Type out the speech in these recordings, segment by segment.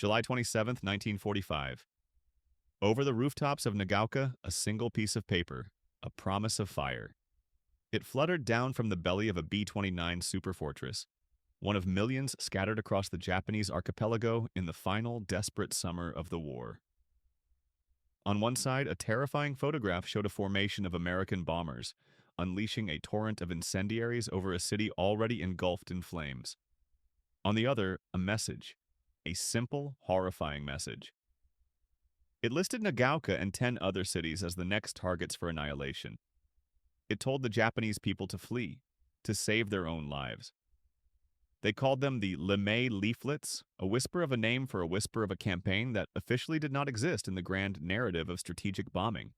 July 27th, 1945. Over the rooftops of Nagaoka, a single piece of paper, a promise of fire. It fluttered down from the belly of a B-29 superfortress, one of millions scattered across the Japanese archipelago in the final desperate summer of the war. On one side, a terrifying photograph showed a formation of American bombers, unleashing a torrent of incendiaries over a city already engulfed in flames. On the other, a message, a simple, horrifying message. It listed Nagaoka and 10 other cities as the next targets for annihilation. It told the Japanese people to flee, to save their own lives. They called them the Leaflets, a whisper of a name for a whisper of a campaign that officially did not exist in the grand narrative of strategic bombing.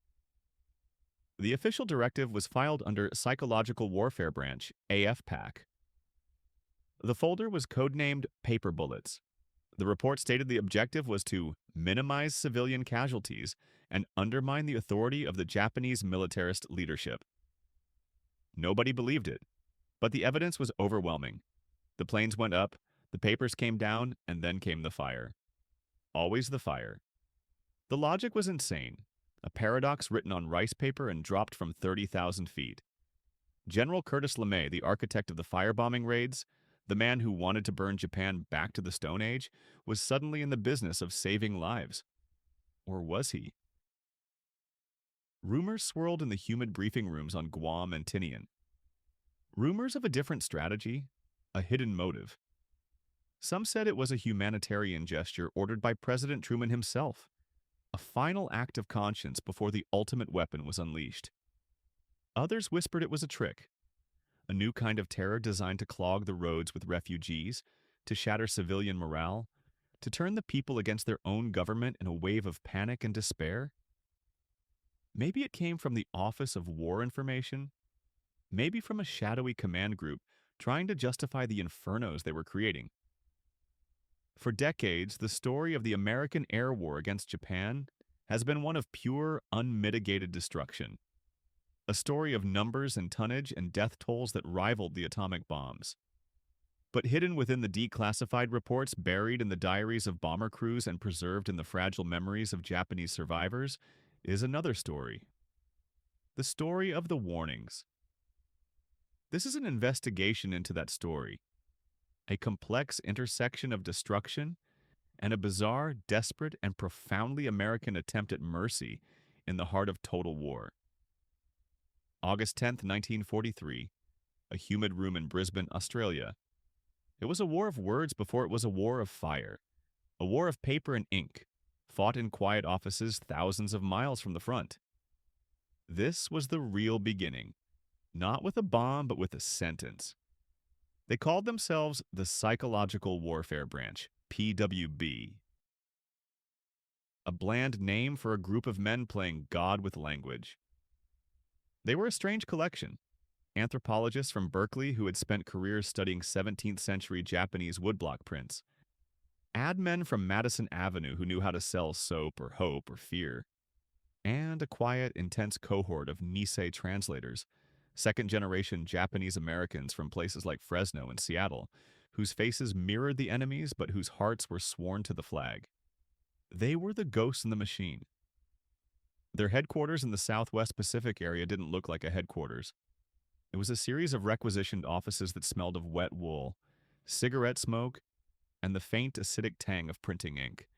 The official directive was filed under Psychological Warfare Branch, AFPAC. The folder was codenamed Paper Bullets. The report stated the objective was to minimize civilian casualties and undermine the authority of the Japanese militarist leadership. Nobody believed it, but the evidence was overwhelming. The planes went up, the papers came down, and then came the fire. Always the fire. The logic was insane, a paradox written on rice paper and dropped from 30,000 feet. General Curtis LeMay, the architect of the firebombing raids, the man who wanted to burn Japan back to the Stone Age, was suddenly in the business of saving lives. Or was he? Rumors swirled in the humid briefing rooms on Guam and Tinian. Rumors of a different strategy, a hidden motive. Some said it was a humanitarian gesture ordered by President Truman himself, a final act of conscience before the ultimate weapon was unleashed. Others whispered it was a trick, a new kind of terror designed to clog the roads with refugees, to shatter civilian morale, to turn the people against their own government in a wave of panic and despair. Maybe it came from the Office of War Information, maybe from a shadowy command group trying to justify the infernos they were creating. For decades, the story of the American air war against Japan has been one of pure, unmitigated destruction. A story of numbers and tonnage and death tolls that rivaled the atomic bombs. But hidden within the declassified reports buried in the diaries of bomber crews and preserved in the fragile memories of Japanese survivors is another story. The story of the warnings. This is an investigation into that story, a complex intersection of destruction and a bizarre, desperate, and profoundly American attempt at mercy in the heart of total war. August 10th, 1943, a humid room in Brisbane, Australia. It was a war of words before it was a war of fire, a war of paper and ink, fought in quiet offices thousands of miles from the front. This was the real beginning, not with a bomb but with a sentence. They called themselves the Psychological Warfare Branch, PWB. A bland name for a group of men playing God with language. They were a strange collection. Anthropologists from Berkeley who had spent careers studying 17th century Japanese woodblock prints. Ad men from Madison Avenue who knew how to sell soap or hope or fear. And a quiet, intense cohort of Nisei translators, second-generation Japanese Americans from places like Fresno and Seattle, whose faces mirrored the enemies but whose hearts were sworn to the flag. They were the ghosts in the machine. Their headquarters in the Southwest Pacific area didn't look like a headquarters. It was a series of requisitioned offices that smelled of wet wool, cigarette smoke, and the faint acidic tang of printing ink.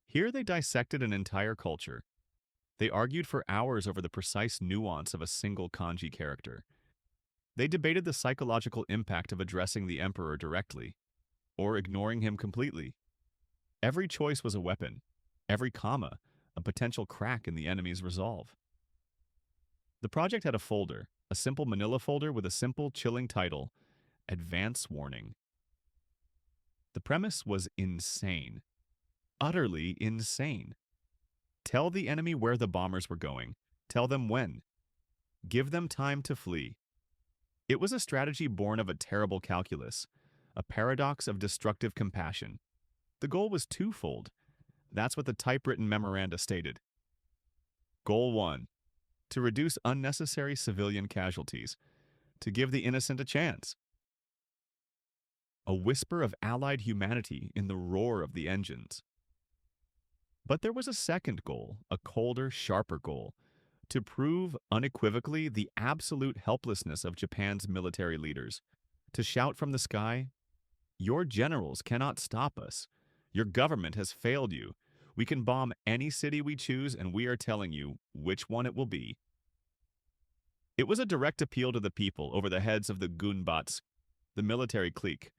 Here they dissected an entire culture. They argued for hours over the precise nuance of a single kanji character. They debated the psychological impact of addressing the emperor directly, or ignoring him completely. Every choice was a weapon, every comma a potential crack in the enemy's resolve. The project had a folder, a simple manila folder with a simple, chilling title, Advance Warning. The premise was insane. Utterly insane. Tell the enemy where the bombers were going. Tell them when. Give them time to flee. It was a strategy born of a terrible calculus, a paradox of destructive compassion. The goal was twofold. That's what the typewritten memoranda stated. Goal 1. To reduce unnecessary civilian casualties. To give the innocent a chance. a whisper of allied humanity in the roar of the engines. But there was a second goal, a colder, sharper goal, to prove unequivocally the absolute helplessness of Japan's military leaders, to shout from the sky, "Your generals cannot stop us. Your government has failed you. We can bomb any city we choose, and we are telling you which one it will be." It was a direct appeal to the people over the heads of the gunbats, the military clique,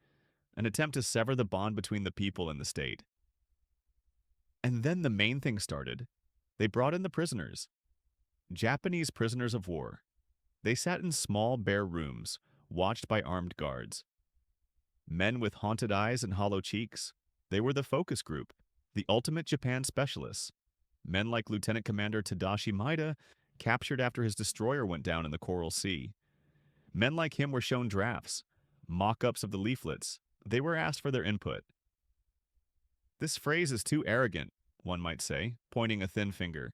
an attempt to sever the bond between the people and the state. And then the main thing started. They brought in the prisoners. Japanese prisoners of war. They sat in small, bare rooms, watched by armed guards. Men with haunted eyes and hollow cheeks. They were the focus group, the ultimate Japan specialists. Men like Lieutenant Commander Tadashi Maeda, captured after his destroyer went down in the Coral Sea. Men like him were shown drafts, mock-ups of the leaflets. They were asked for their input. This phrase is too arrogant, one might say, pointing a thin finger.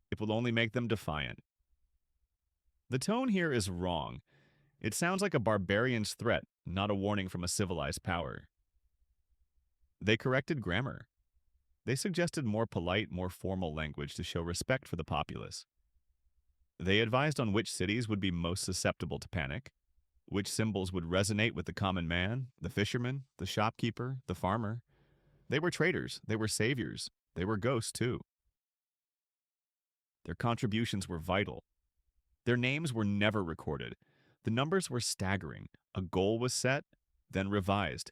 It will only make them defiant. The tone here is wrong. It sounds like a barbarian's threat, not a warning from a civilized power. They corrected grammar. They suggested more polite, more formal language to show respect for the populace. They advised on which cities would be most susceptible to panic, which symbols would resonate with the common man, the fisherman, the shopkeeper, the farmer. They were traitors, they were saviors, they were ghosts too. Their contributions were vital. Their names were never recorded. The numbers were staggering. A goal was set, then revised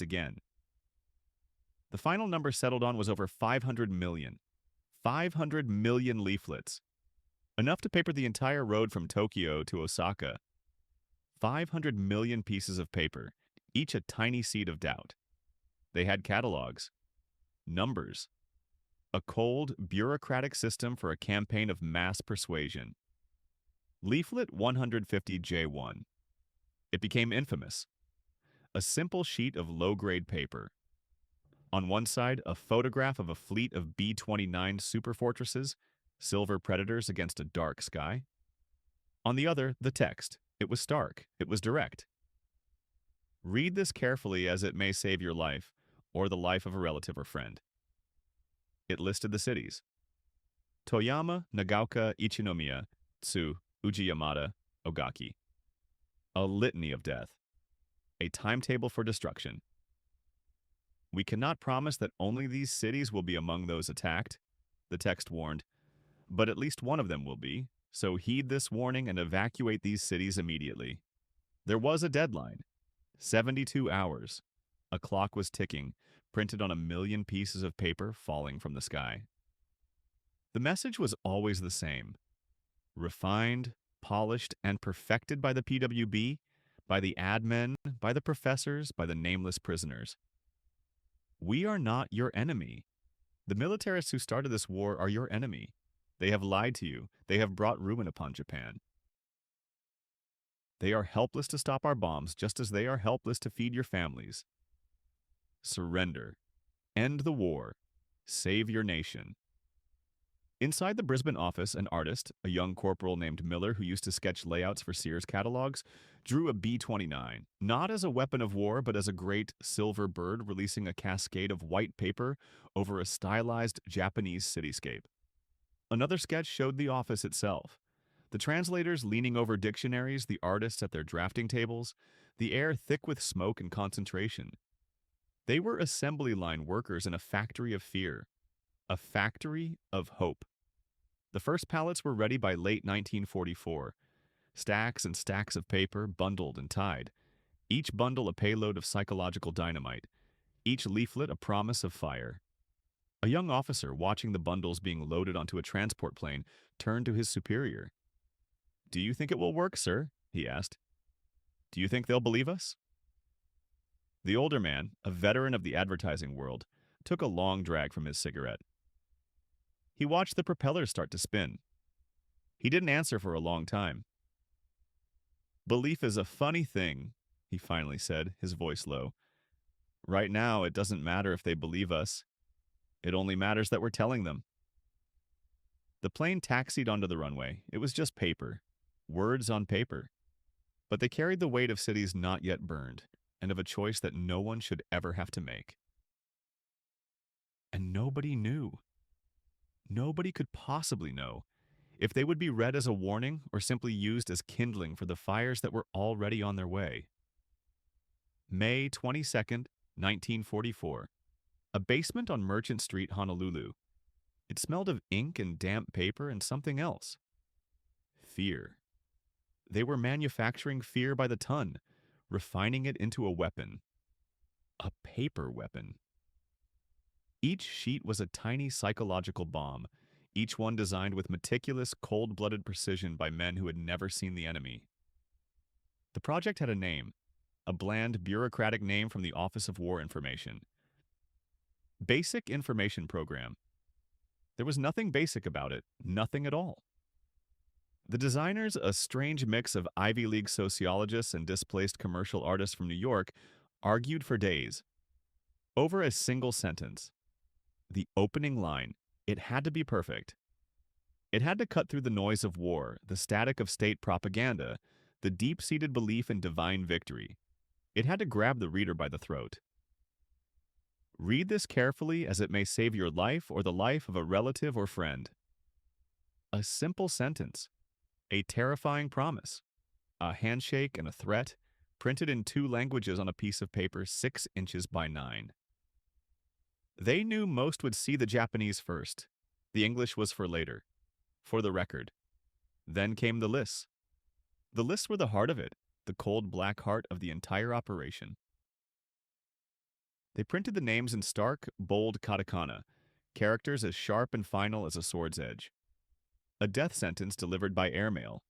again. The final number settled on was over 500 million. 500 million leaflets. Enough to paper the entire road from Tokyo to Osaka. 500 million pieces of paper, each a tiny seed of doubt. They had catalogs, numbers, a cold, bureaucratic system for a campaign of mass persuasion. Leaflet 150J1. It became infamous. A simple sheet of low-grade paper. On one side, a photograph of a fleet of B-29 superfortresses, silver predators against a dark sky. On the other, the text. It was stark. It was direct. Read this carefully, as it may save your life, or the life of a relative or friend. It listed the cities: Toyama, Nagaoka, Ichinomiya, Tsu, Ujiyamada, Ogaki. A litany of death. A timetable for destruction. We cannot promise that only these cities will be among those attacked, the text warned, but at least one of them will be, so heed this warning and evacuate these cities immediately. There was a deadline. 72 hours. A clock was ticking, printed on 1 million pieces of paper falling from the sky. The message was always the same. Refined, polished, and perfected by the PWB, by the admin, by the professors, by the nameless prisoners. We are not your enemy. The militarists who started this war are your enemy. They have lied to you. They have brought ruin upon Japan. They are helpless to stop our bombs, just as they are helpless to feed your families. Surrender. End the war. Save your nation. Inside the Brisbane office, an artist, a young corporal named Miller who used to sketch layouts for Sears catalogs, drew a B-29, not as a weapon of war, but as a great silver bird releasing a cascade of white paper over a stylized Japanese cityscape. Another sketch showed the office itself. The translators leaning over dictionaries, the artists at their drafting tables, the air thick with smoke and concentration. They were assembly line workers in a factory of fear. A factory of hope. The first pallets were ready by late 1944. Stacks and stacks of paper, bundled and tied. Each bundle a payload of psychological dynamite. Each leaflet a promise of fire. A young officer, watching the bundles being loaded onto a transport plane, turned to his superior. "Do you think it will work, sir?" he asked. "Do you think they'll believe us?" The older man, a veteran of the advertising world, took a long drag from his cigarette. He watched the propellers start to spin. He didn't answer for a long time. "Belief is a funny thing," he finally said, his voice low. "Right now, it doesn't matter if they believe us. It only matters that we're telling them." The plane taxied onto the runway. It was just paper. Words on paper. But they carried the weight of cities not yet burned. and of a choice that no one should ever have to make. And nobody knew. Nobody could possibly know if they would be read as a warning or simply used as kindling for the fires that were already on their way. May 22nd, 1944. A basement on Merchant Street, Honolulu. It smelled of ink and damp paper and something else. Fear. They were manufacturing fear by the ton, refining it into a weapon. A paper weapon. Each sheet was a tiny psychological bomb, each one designed with meticulous, cold-blooded precision by men who had never seen the enemy. The project had a name, a bland, bureaucratic name from the Office of War Information. Basic Information Program. There was nothing basic about it, nothing at all. The designers, a strange mix of Ivy League sociologists and displaced commercial artists from New York, argued for days. Over a single sentence. The opening line. It had to be perfect. It had to cut through the noise of war, the static of state propaganda, the deep-seated belief in divine victory. It had to grab the reader by the throat. Read this carefully, as it may save your life or the life of a relative or friend. A simple sentence. A terrifying promise. A handshake and a threat, printed in 2 languages on a piece of paper 6 inches by 9. They knew most would see the Japanese first. The English was for later. For the record. Then came the lists. The lists were the heart of it, the cold black heart of the entire operation. They printed the names in stark, bold katakana, characters as sharp and final as a sword's edge. A death sentence delivered by airmail.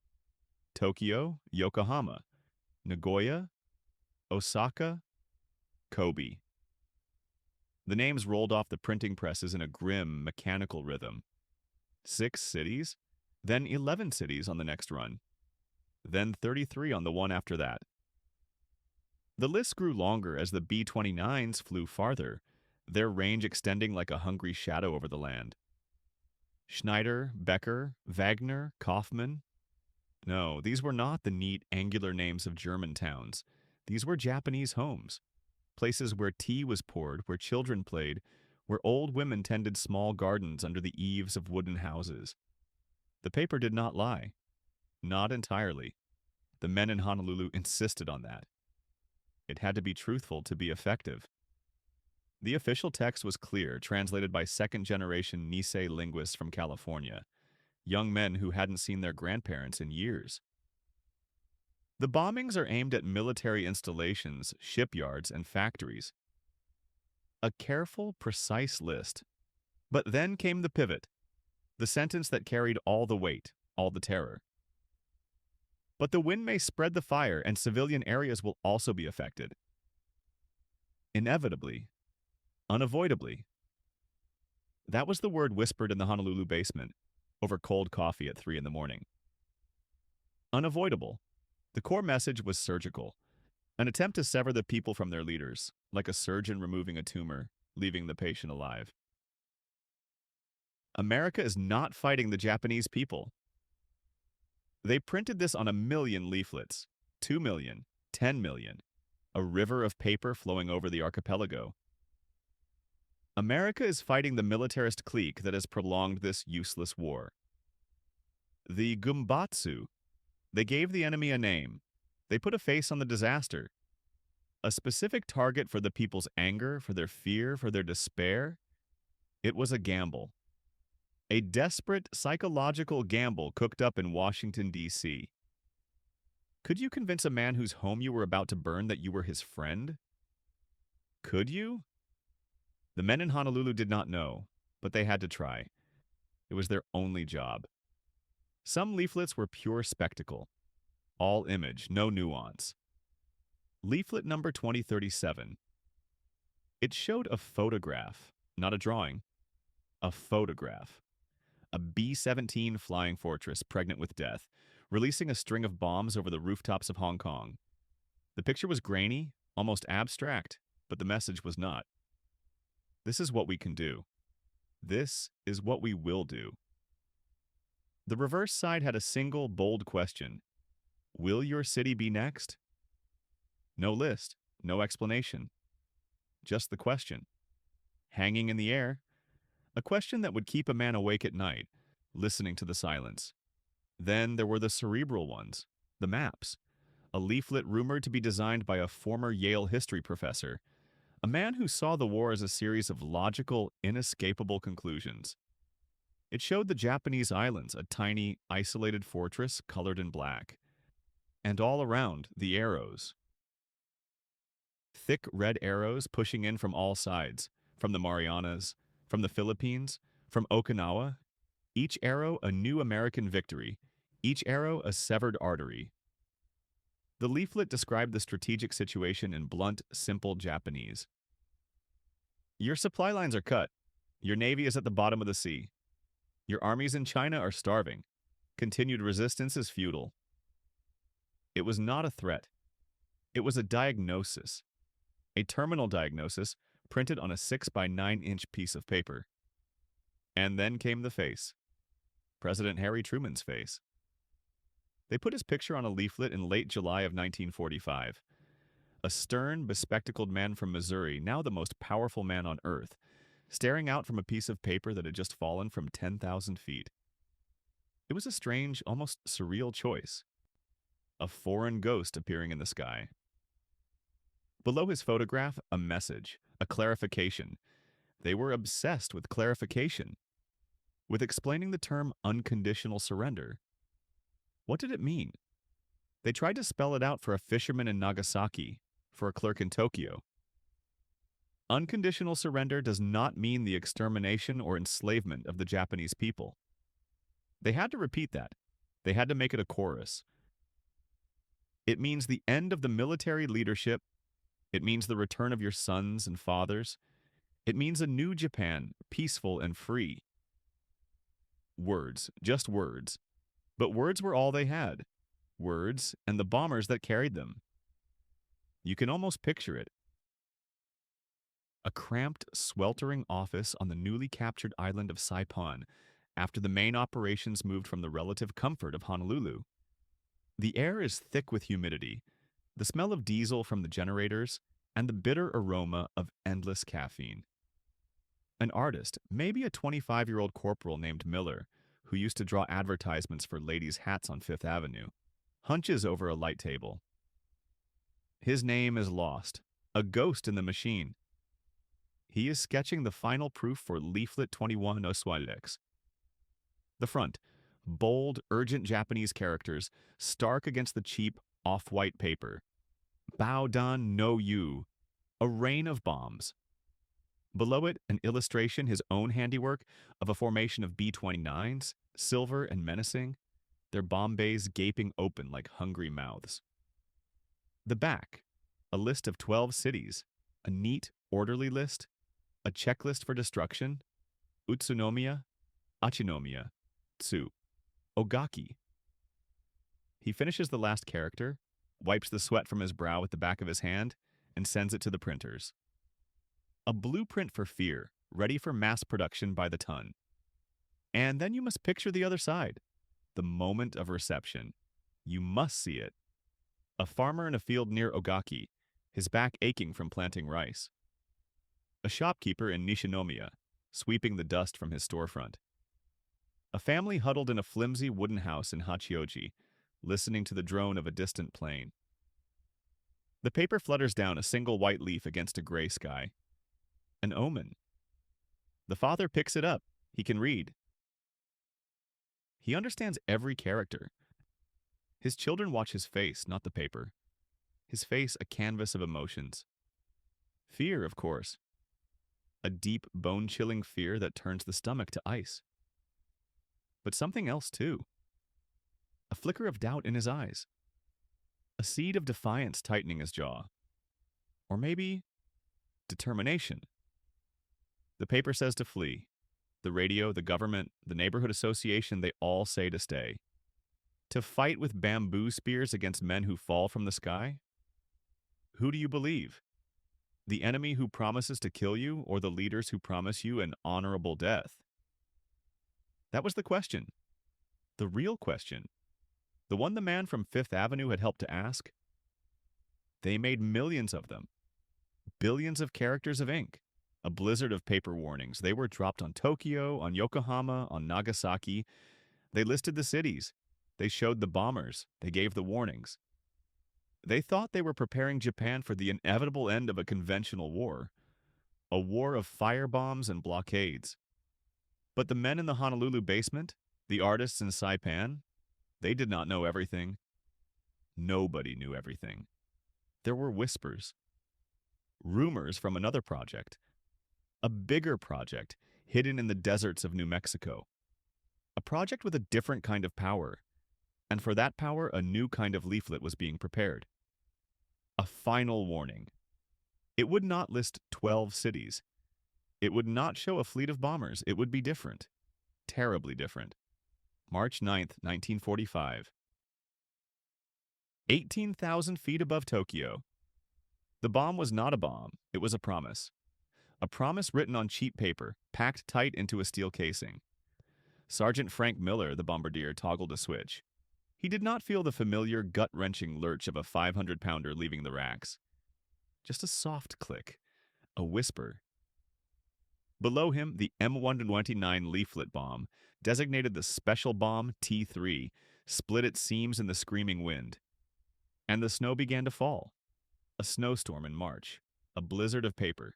Tokyo, Yokohama, Nagoya, Osaka, Kobe. The names rolled off the printing presses in a grim, mechanical rhythm. 6 cities, then 11 cities on the next run, then 33 on the one after that. The list grew longer as the B-29s flew farther, their range extending like a hungry shadow over the land. Schneider, Becker, Wagner, Kaufmann. No, these were not the neat, angular names of German towns. These were Japanese homes. Places where tea was poured, where children played, where old women tended small gardens under the eaves of wooden houses. The paper did not lie. Not entirely. The men in Honolulu insisted on that. It had to be truthful to be effective. The official text was clear, translated by second-generation Nisei linguists from California, young men who hadn't seen their grandparents in years. The bombings are aimed at military installations, shipyards, and factories. A careful, precise list. But then came the pivot, the sentence that carried all the weight, all the terror. But the wind may spread the fire, and civilian areas will also be affected. Inevitably. Unavoidably. That was the word whispered in the Honolulu basement, over cold coffee at 3 in the morning. Unavoidable. The core message was surgical, an attempt to sever the people from their leaders, like a surgeon removing a tumor, leaving the patient alive. America is not fighting the Japanese people. They printed this on 1 million leaflets, 2 million, 10 million, a river of paper flowing over the archipelago. America is fighting the militarist clique that has prolonged this useless war. The Gumbatsu. They gave the enemy a name. They put a face on the disaster. A specific target for the people's anger, for their fear, for their despair. It was a gamble. A desperate, psychological gamble cooked up in Washington, D.C. Could you convince a man whose home you were about to burn that you were his friend? Could you? The men in Honolulu did not know, but they had to try. It was their only job. Some leaflets were pure spectacle. All image, no nuance. Leaflet number 2037. It showed a photograph, not a drawing. A photograph. A B-17 flying fortress pregnant with death, releasing a string of bombs over the rooftops of Hong Kong. The picture was grainy, almost abstract, but the message was not. This is what we can do. This is what we will do. The reverse side had a single, bold question. Will your city be next? No list, no explanation. Just the question, hanging in the air, a question that would keep a man awake at night, listening to the silence. Then there were the cerebral ones, the maps, a leaflet rumored to be designed by a former Yale history professor, a man who saw the war as a series of logical, inescapable conclusions. It showed the Japanese islands, a tiny, isolated fortress colored in black. And all around, the arrows. Thick red arrows pushing in from all sides, from the Marianas, from the Philippines, from Okinawa. Each arrow a new American victory, each arrow a severed artery. The leaflet described the strategic situation in blunt, simple Japanese. Your supply lines are cut. Your navy is at the bottom of the sea. Your armies in China are starving. Continued resistance is futile. It was not a threat. It was a diagnosis. A terminal diagnosis printed on a 6 by 9-inch piece of paper. And then came the face. President Harry Truman's face. They put his picture on a leaflet in late July of 1945. A stern, bespectacled man from Missouri, now the most powerful man on Earth, staring out from a piece of paper that had just fallen from 10,000 feet. It was a strange, almost surreal choice. A foreign ghost appearing in the sky. Below his photograph, a message, a clarification. They were obsessed with clarification, with explaining the term unconditional surrender. What did it mean? They tried to spell it out for a fisherman in Nagasaki, for a clerk in Tokyo. Unconditional surrender does not mean the extermination or enslavement of the Japanese people. They had to repeat that. They had to make it a chorus. It means the end of the military leadership. It means the return of your sons and fathers. It means a new Japan, peaceful and free. Words, just words. But words were all they had. Words and the bombers that carried them. You can almost picture it. A cramped, sweltering office on the newly captured island of Saipan after the main operations moved from the relative comfort of Honolulu. The air is thick with humidity, the smell of diesel from the generators, and the bitter aroma of endless caffeine. An artist, maybe a 25-year-old corporal named Miller, who used to draw advertisements for ladies' hats on Fifth Avenue, hunches over a light table. His name is lost, a ghost in the machine. He is sketching the final proof for Leaflet 21 Oswalex. The front, bold, urgent Japanese characters, stark against the cheap, off-white paper. Baodan no Yu, a rain of bombs. Below it, an illustration, his own handiwork, of a formation of B-29s, silver and menacing, their bomb bays gaping open like hungry mouths. The back, a list of 12 cities, a neat, orderly list, a checklist for destruction, Utsunomiya, Achinomiya, Tsu, Ogaki. He finishes the last character, wipes the sweat from his brow with the back of his hand, and sends it to the printers. A blueprint for fear, ready for mass production by the ton. And then you must picture the other side, the moment of reception. You must see it. A farmer in a field near Ogaki, his back aching from planting rice. A shopkeeper in Nishinomiya, sweeping the dust from his storefront. A family huddled in a flimsy wooden house in Hachioji, listening to the drone of a distant plane. The paper flutters down a single white leaf against a gray sky. An omen. The father picks it up. He can read. He understands every character. His children watch his face, not the paper. His face a canvas of emotions. Fear, of course. A deep, bone-chilling fear that turns the stomach to ice. But something else, too. A flicker of doubt in his eyes. A seed of defiance tightening his jaw. Or maybe determination. The paper says to flee. The radio, the government, the neighborhood association, they all say to stay. To fight with bamboo spears against men who fall from the sky? Who do you believe? The enemy who promises to kill you, or the leaders who promise you an honorable death? That was the question. The real question. The one the man from Fifth Avenue had helped to ask. They made millions of them, Billions of characters of ink. A blizzard of paper warnings. They were dropped on Tokyo, on Yokohama, on Nagasaki. They listed the cities. They showed the bombers. They gave the warnings. They thought they were preparing Japan for the inevitable end of a conventional war, a war of firebombs and blockades. But the men in the Honolulu basement, the artists in Saipan, they did not know everything. Nobody knew everything. There were whispers, rumors from another project, a bigger project hidden in the deserts of New Mexico, a project with a different kind of power, and for that power, a new kind of leaflet was being prepared. A final warning. It would not list 12 cities. It would not show a fleet of bombers. It would be different. Terribly different. March 9th, 1945. 18,000 feet above Tokyo. The bomb was not a bomb. It was a promise. A promise written on cheap paper, packed tight into a steel casing. Sergeant Frank Miller, the bombardier, toggled a switch. He did not feel the familiar, gut-wrenching lurch of a 500-pounder leaving the racks. Just a soft click, a whisper. Below him, the M129 leaflet bomb, designated the Special Bomb T3, split its seams in the screaming wind. And the snow began to fall. A snowstorm in March, a blizzard of paper.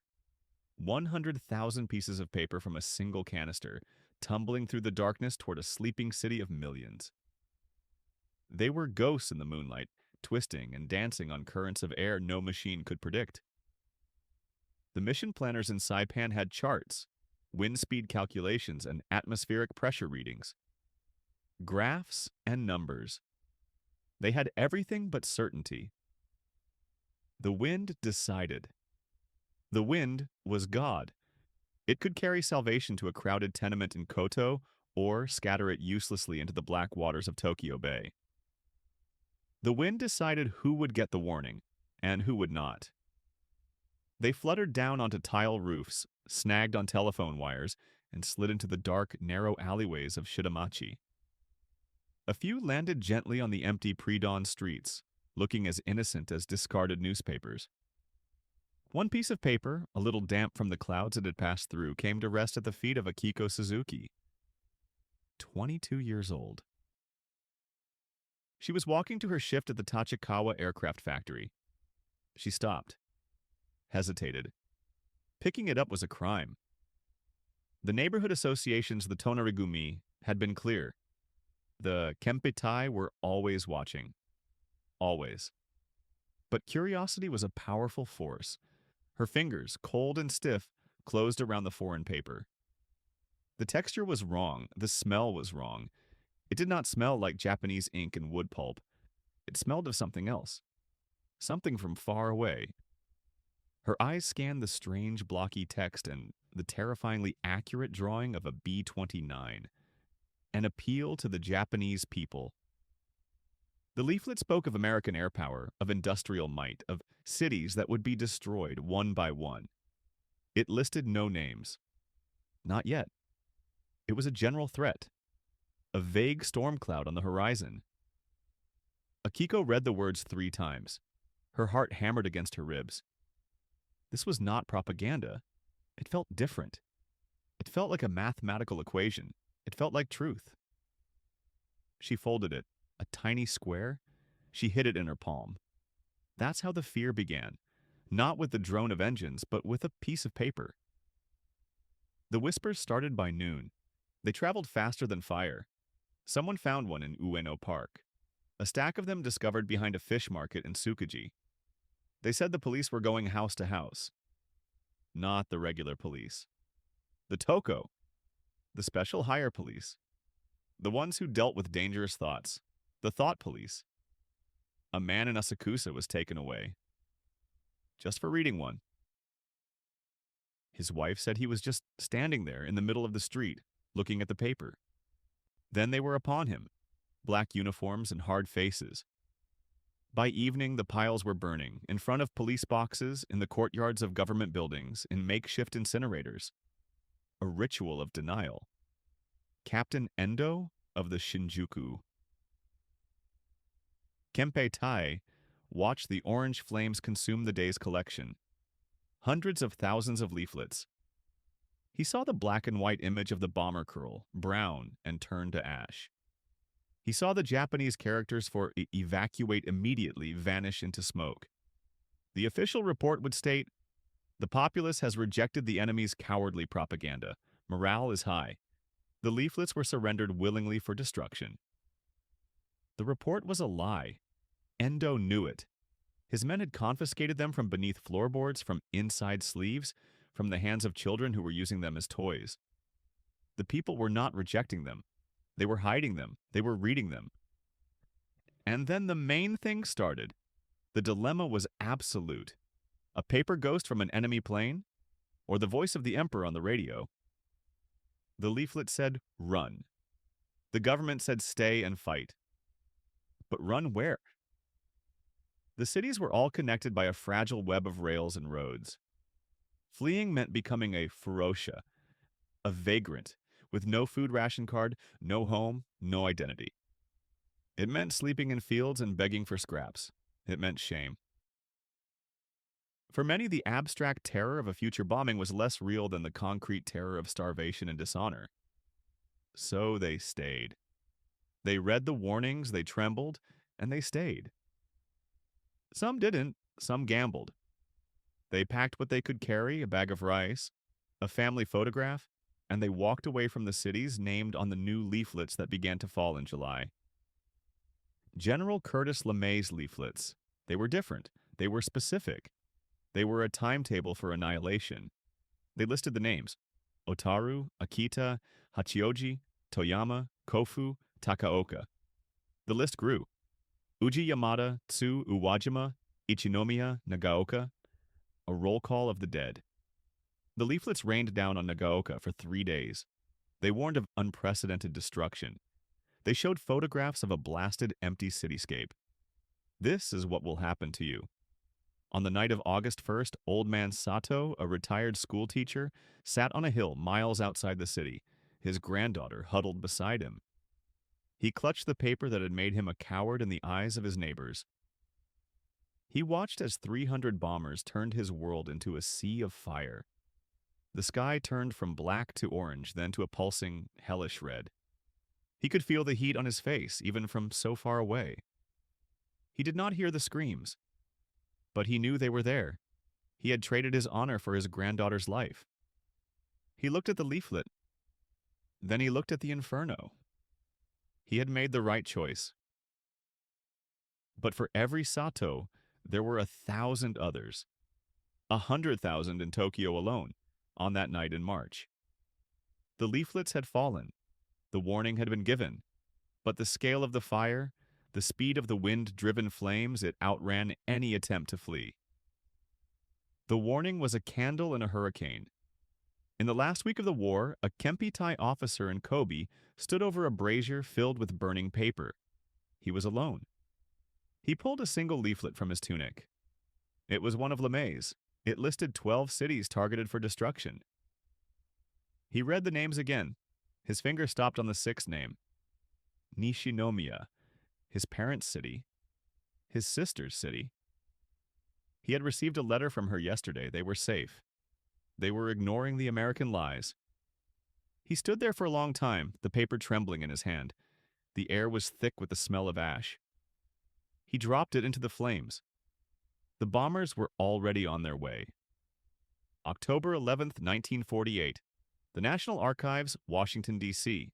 100,000 pieces of paper from a single canister, tumbling through the darkness toward a sleeping city of millions. They were ghosts in the moonlight, twisting and dancing on currents of air no machine could predict. The mission planners in Saipan had charts, wind speed calculations, and atmospheric pressure readings. Graphs and numbers. They had everything but certainty. The wind decided. The wind was God. It could carry salvation to a crowded tenement in Koto or scatter it uselessly into the black waters of Tokyo Bay. The wind decided who would get the warning and who would not. They fluttered down onto tile roofs, snagged on telephone wires, and slid into the dark, narrow alleyways of Shitamachi. A few landed gently on the empty pre-dawn streets, looking as innocent as discarded newspapers. One piece of paper, a little damp from the clouds it had passed through, came to rest at the feet of Akiko Suzuki. 22 years old. She was walking to her shift at the Tachikawa aircraft factory. She stopped. Hesitated. Picking it up was a crime. The neighborhood associations of the Tonarigumi had been clear. The Kempitai were always watching. Always. But curiosity was a powerful force. Her fingers, cold and stiff, closed around the foreign paper. The texture was wrong. The smell was wrong. It did not smell like Japanese ink and wood pulp. It smelled of something else. Something from far away. Her eyes scanned the strange, blocky text and the terrifyingly accurate drawing of a B-29. An appeal to the Japanese people. The leaflet spoke of American air power, of industrial might, of cities that would be destroyed one by one. It listed no names. Not yet. It was a general threat. A vague storm cloud on the horizon. Akiko read the words 3 times. Her heart hammered against her ribs. This was not propaganda. It felt different. It felt like a mathematical equation. It felt like truth. She folded it, a tiny square. She hid it in her palm. That's how the fear began. Not with the drone of engines, but with a piece of paper. The whispers started by noon. They traveled faster than fire. Someone found one in Ueno Park. A stack of them discovered behind a fish market in Tsukuji. They said the police were going house to house. Not the regular police. The Toko. The special hire police. The ones who dealt with dangerous thoughts. The thought police. A man in Asakusa was taken away. Just for reading one. His wife said he was just standing there in the middle of the street, looking at the paper. Then they were upon him, black uniforms and hard faces. By evening, the piles were burning, in front of police boxes, in the courtyards of government buildings, in makeshift incinerators. A ritual of denial. Captain Endo of the Shinjuku. Kempei Tai watched the orange flames consume the day's collection. hundreds of thousands of leaflets. He saw the black and white image of the bomber curl, brown and turned to ash. He saw the Japanese characters for evacuate immediately vanish into smoke. The official report would state, "The populace has rejected the enemy's cowardly propaganda. Morale is high. The leaflets were surrendered willingly for destruction." The report was a lie. Endo knew it. His men had confiscated them from beneath floorboards, from inside sleeves, from the hands of children who were using them as toys. The people were not rejecting them. They were hiding them. They were reading them. And then the main thing started. The dilemma was absolute. A paper ghost from an enemy plane, or the voice of the emperor on the radio. The leaflet said, "Run." The government said, "Stay and fight." But run where? The cities were all connected by a fragile web of rails and roads. Fleeing meant becoming a ferocia, a vagrant, with no food ration card, no home, no identity. It meant sleeping in fields and begging for scraps. It meant shame. For many, the abstract terror of a future bombing was less real than the concrete terror of starvation and dishonor. So they stayed. They read the warnings, they trembled, and they stayed. Some didn't, some gambled. They packed what they could carry, a bag of rice, a family photograph, and they walked away from the cities named on the new leaflets that began to fall in July. General Curtis LeMay's leaflets. They were different. They were specific. They were a timetable for annihilation. They listed the names: Otaru, Akita, Hachioji, Toyama, Kofu, Takaoka. The list grew. Uji Yamada, Tsu Uwajima, Ichinomiya, Nagaoka. A roll call of the dead. The leaflets rained down on Nagaoka for 3 days. They warned of unprecedented destruction. They showed photographs of a blasted, empty cityscape. This is what will happen to you. On the night of August 1st, old man Sato, a retired schoolteacher, sat on a hill miles outside the city, his granddaughter huddled beside him. He clutched the paper that had made him a coward in the eyes of his neighbors. He watched as 300 bombers turned his world into a sea of fire. The sky turned from black to orange, then to a pulsing, hellish red. He could feel the heat on his face, even from so far away. He did not hear the screams, but he knew they were there. He had traded his honor for his granddaughter's life. He looked at the leaflet. Then he looked at the inferno. He had made the right choice. But for every Sato, there were 1,000 others. 100,000 in Tokyo alone, on that night in March. The leaflets had fallen. The warning had been given. But the scale of the fire, the speed of the wind-driven flames, it outran any attempt to flee. The warning was a candle in a hurricane. In the last week of the war, a Kempitai officer in Kobe stood over a brazier filled with burning paper. He was alone. He pulled a single leaflet from his tunic. It was one of LeMay's. It listed 12 cities targeted for destruction. He read the names again. His finger stopped on the 6th name. Nishinomiya, his parents' city, his sister's city. He had received a letter from her yesterday. They were safe. They were ignoring the American lies. He stood there for a long time, the paper trembling in his hand. The air was thick with the smell of ash. He dropped it into the flames. The bombers were already on their way. October 11th, 1948. The National Archives, Washington, D.C.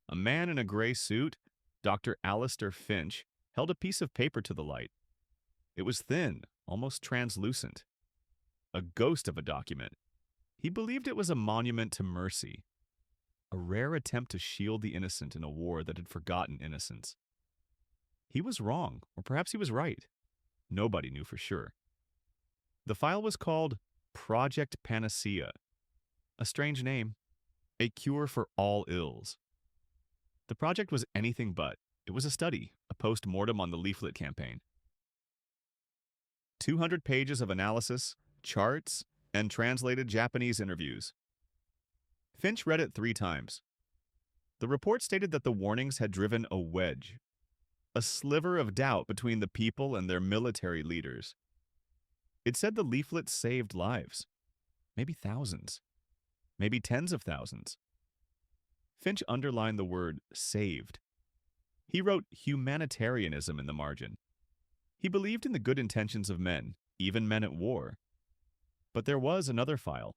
A man in a gray suit, Dr. Alistair Finch, held a piece of paper to the light. It was thin, almost translucent. A ghost of a document. He believed it was a monument to mercy. A rare attempt to shield the innocent in a war that had forgotten innocence. He was wrong, or perhaps he was right. Nobody knew for sure. The file was called Project Panacea. A strange name. A cure for all ills. The project was anything but. It was a study, a post-mortem on the leaflet campaign. 200 pages of analysis, charts, and translated Japanese interviews. Finch read it 3 times. The report stated that the warnings had driven a wedge, a sliver of doubt between the people and their military leaders. It said the leaflets saved lives, maybe thousands, maybe tens of thousands. Finch underlined the word saved. He wrote humanitarianism in the margin. He believed in the good intentions of men, even men at war. But there was another file.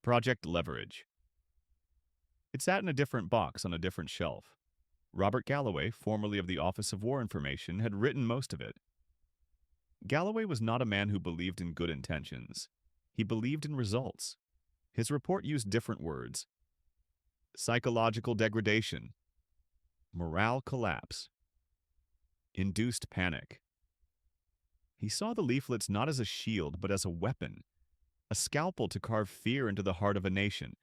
Project Leverage. It sat in a different box on a different shelf. Robert Galloway, formerly of the Office of War Information, had written most of it. Galloway was not a man who believed in good intentions. He believed in results. His report used different words. Psychological degradation, morale collapse, induced panic. He saw the leaflets not as a shield, but as a weapon, a scalpel to carve fear into the heart of a nation,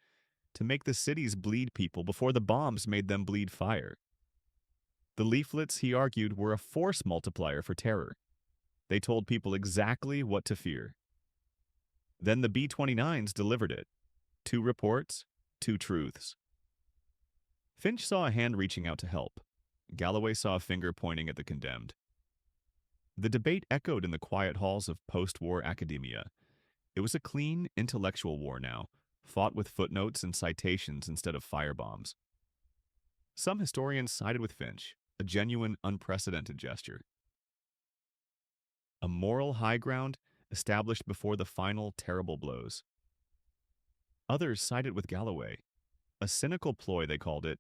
to make the cities bleed people before the bombs made them bleed fire. The leaflets, he argued, were a force multiplier for terror. They told people exactly what to fear. Then the B-29s delivered it. 2 reports, 2 truths. Finch saw a hand reaching out to help. Galloway saw a finger pointing at the condemned. The debate echoed in the quiet halls of post-war academia. It was a clean, intellectual war now, fought with footnotes and citations instead of firebombs. Some historians sided with Finch, a genuine, unprecedented gesture. A moral high ground established before the final terrible blows. Others sided with Galloway. A cynical ploy, they called it,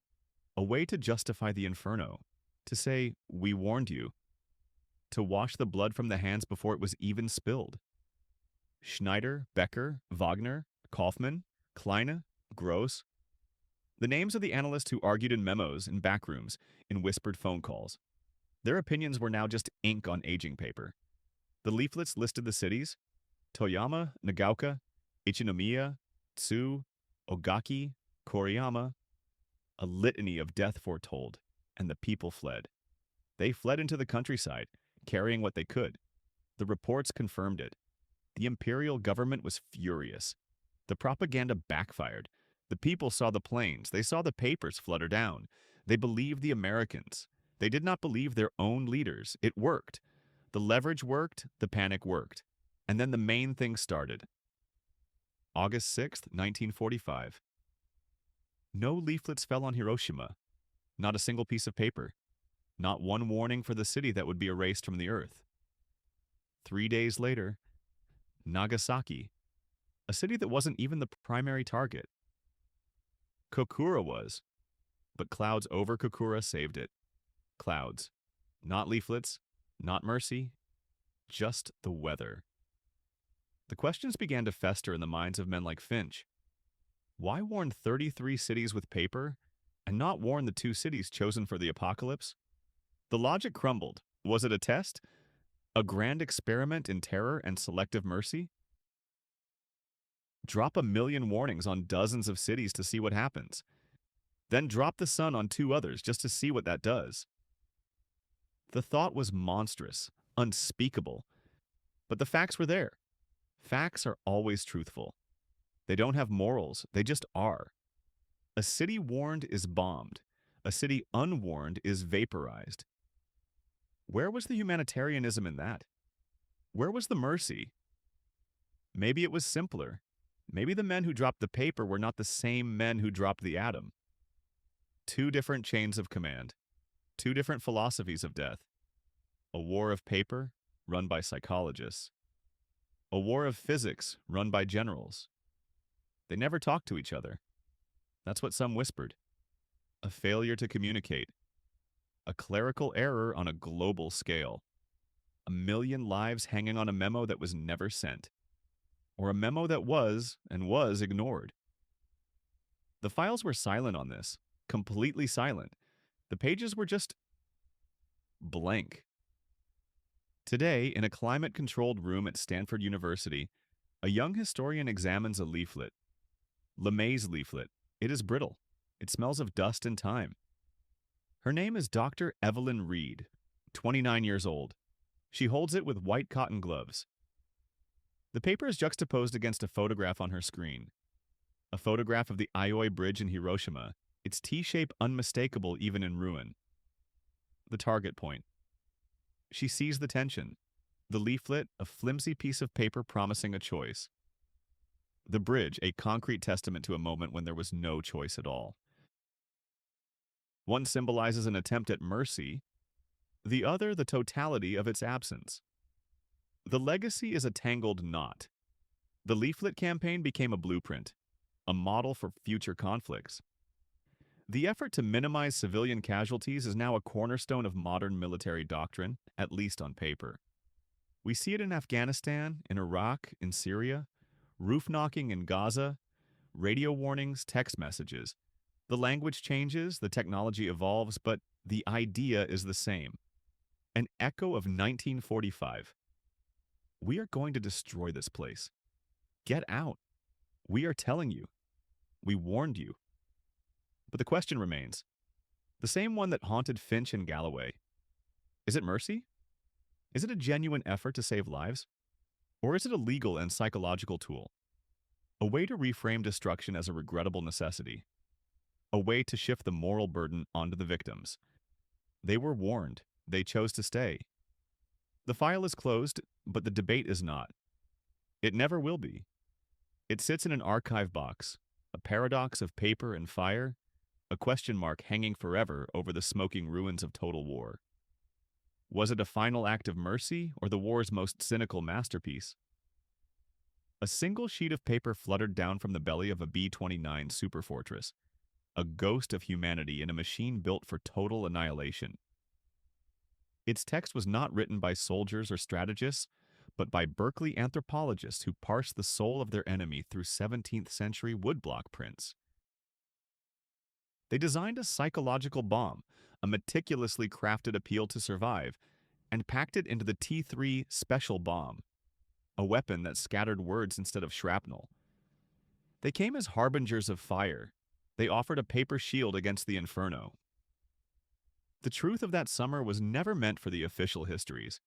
a way to justify the inferno, to say, we warned you, to wash the blood from the hands before it was even spilled. Schneider, Becker, Wagner, Kaufmann, Kleine, Gross. The names of the analysts who argued in memos, in backrooms, in whispered phone calls. Their opinions were now just ink on aging paper. The leaflets listed the cities: Toyama, Nagaoka, Ichinomiya, Tsu, Ogaki, Koriyama. A litany of death foretold, and the people fled. They fled into the countryside, carrying what they could. The reports confirmed it. The imperial government was furious. The propaganda backfired. The people saw the planes. They saw the papers flutter down. They believed the Americans. They did not believe their own leaders. It worked. The leverage worked. The panic worked. And then the main thing started. August 6th, 1945. No leaflets fell on Hiroshima. Not a single piece of paper. Not one warning for the city that would be erased from the earth. 3 days later, Nagasaki, a city that wasn't even the primary target. Kokura was, but clouds over Kokura saved it. Clouds. Not leaflets, not mercy, just the weather. The questions began to fester in the minds of men like Finch. Why warn 33 cities with paper and not warn the 2 cities chosen for the apocalypse? The logic crumbled. Was it a test? A grand experiment in terror and selective mercy? Drop 1,000,000 warnings on dozens of cities to see what happens. Then drop the sun on 2 others just to see what that does. The thought was monstrous, unspeakable. But the facts were there. Facts are always truthful. They don't have morals, they just are. A city warned is bombed. A city unwarned is vaporized. Where was the humanitarianism in that? Where was the mercy? Maybe it was simpler. Maybe the men who dropped the paper were not the same men who dropped the atom. 2 different chains of command. 2 different philosophies of death. A war of paper, run by psychologists. A war of physics, run by generals. They never talked to each other. That's what some whispered. A failure to communicate. A clerical error on a global scale. 1,000,000 lives hanging on a memo that was never sent. Or a memo that was, and was, ignored. The files were silent on this. Completely silent. The pages were just blank. Today, in a climate-controlled room at Stanford University, a young historian examines a leaflet. LeMay's leaflet. It is brittle. It smells of dust and time. Her name is Dr. Evelyn Reed, 29 years old. She holds it with white cotton gloves. The paper is juxtaposed against a photograph on her screen. A photograph of the Aioi Bridge in Hiroshima, its T-shape unmistakable even in ruin. The target point. She sees the tension. The leaflet, a flimsy piece of paper promising a choice. The bridge, a concrete testament to a moment when there was no choice at all. One symbolizes an attempt at mercy, the other the totality of its absence. The legacy is a tangled knot. The leaflet campaign became a blueprint, a model for future conflicts. The effort to minimize civilian casualties is now a cornerstone of modern military doctrine, at least on paper. We see it in Afghanistan, in Iraq, in Syria, roof knocking in Gaza, radio warnings, text messages. The language changes, the technology evolves, but the idea is the same. An echo of 1945. We are going to destroy this place. Get out. We are telling you. We warned you. But the question remains, the same one that haunted Finch and Galloway. Is it mercy? Is it a genuine effort to save lives? Or is it a legal and psychological tool? A way to reframe destruction as a regrettable necessity. A way to shift the moral burden onto the victims. They were warned. They chose to stay. The file is closed, but the debate is not. It never will be. It sits in an archive box, a paradox of paper and fire, a question mark hanging forever over the smoking ruins of total war. Was it a final act of mercy or the war's most cynical masterpiece? A single sheet of paper fluttered down from the belly of a B-29 superfortress, a ghost of humanity in a machine built for total annihilation. Its text was not written by soldiers or strategists, but by Berkeley anthropologists who parsed the soul of their enemy through 17th century woodblock prints. They designed a psychological bomb, a meticulously crafted appeal to survive, and packed it into the T-3 special bomb, a weapon that scattered words instead of shrapnel. They came as harbingers of fire. They offered a paper shield against the inferno. The truth of that summer was never meant for the official histories,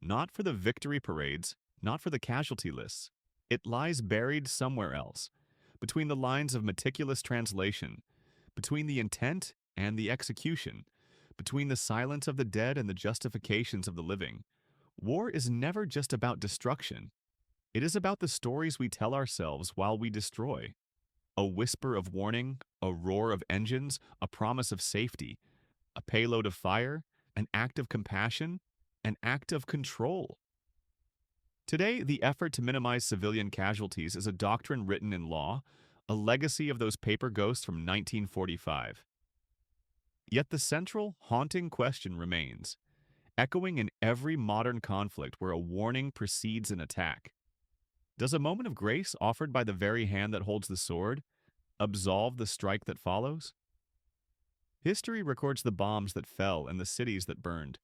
not for the victory parades, not for the casualty lists. It lies buried somewhere else, between the lines of meticulous translation, between the intent and the execution, between the silence of the dead and the justifications of the living. War is never just about destruction. It is about the stories we tell ourselves while we destroy. A whisper of warning, a roar of engines, a promise of safety, a payload of fire, an act of compassion, an act of control. Today, the effort to minimize civilian casualties is a doctrine written in law, a legacy of those paper ghosts from 1945. Yet the central, haunting question remains, echoing in every modern conflict where a warning precedes an attack. Does a moment of grace offered by the very hand that holds the sword absolve the strike that follows? History records the bombs that fell and the cities that burned.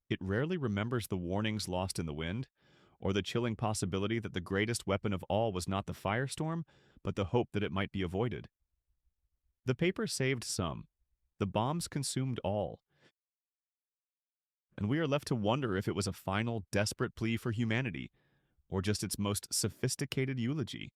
It rarely remembers the warnings lost in the wind, or the chilling possibility that the greatest weapon of all was not the firestorm, but the hope that it might be avoided. The paper saved some. The bombs consumed all. And we are left to wonder if it was a final, desperate plea for humanity, or just its most sophisticated eulogy.